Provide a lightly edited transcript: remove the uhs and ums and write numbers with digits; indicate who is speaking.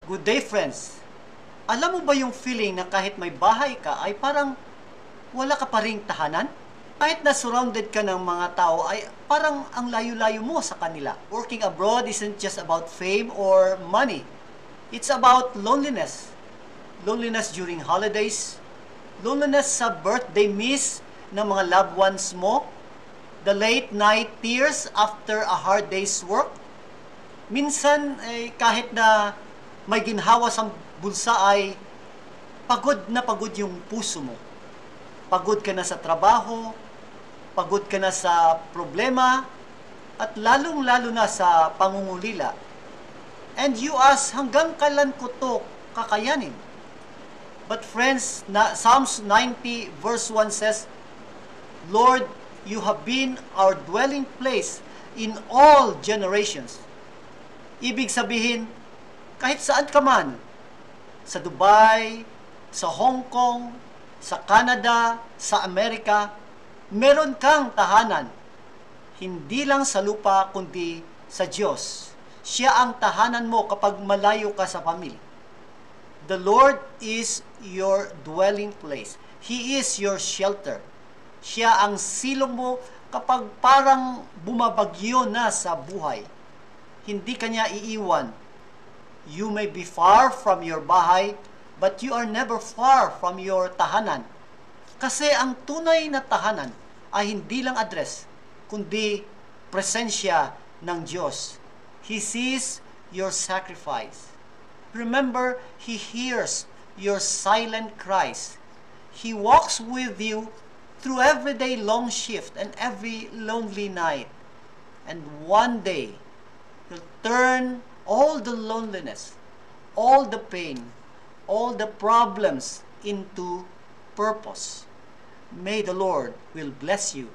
Speaker 1: Good day, friends. Alam mo ba yung feeling na kahit may bahay ka ay parang wala ka pa ring tahanan? Kahit na surrounded ka ng mga tao ay parang ang layo-layo mo sa kanila. Working abroad isn't just about fame or money. It's about loneliness. Loneliness during holidays. Loneliness sa birthday miss ng mga loved ones mo. The late night tears after a hard day's work. Minsan, kahit na may ginhawa sa bulsa ay pagod na pagod yung puso mo. Pagod ka na sa trabaho, pagod ka na sa problema, at lalong-lalo na sa pangungulila. And you ask, hanggang kailan ko to kakayanin? But friends, Psalms 90 verse 1 says, Lord, you have been our dwelling place in all generations. Ibig sabihin, kahit saan ka man, sa Dubai, sa Hong Kong, sa Canada, sa Amerika, meron kang tahanan. Hindi lang sa lupa, kundi sa Diyos. Siya ang tahanan mo kapag malayo ka sa pamilya. The Lord is your dwelling place. He is your shelter. Siya ang silong mo kapag parang bumabagyo na sa buhay. Hindi ka niya iiwan. You may be far from your bahay, but you are never far from your tahanan. Kasi ang tunay na tahanan ay hindi lang address, kundi presensya ng Diyos. He sees your sacrifice. Remember, He hears your silent cries. He walks with you through every day long shift and every lonely night. And one day, He'll turn all the loneliness, all the pain, all the problems into purpose. May the Lord will bless you.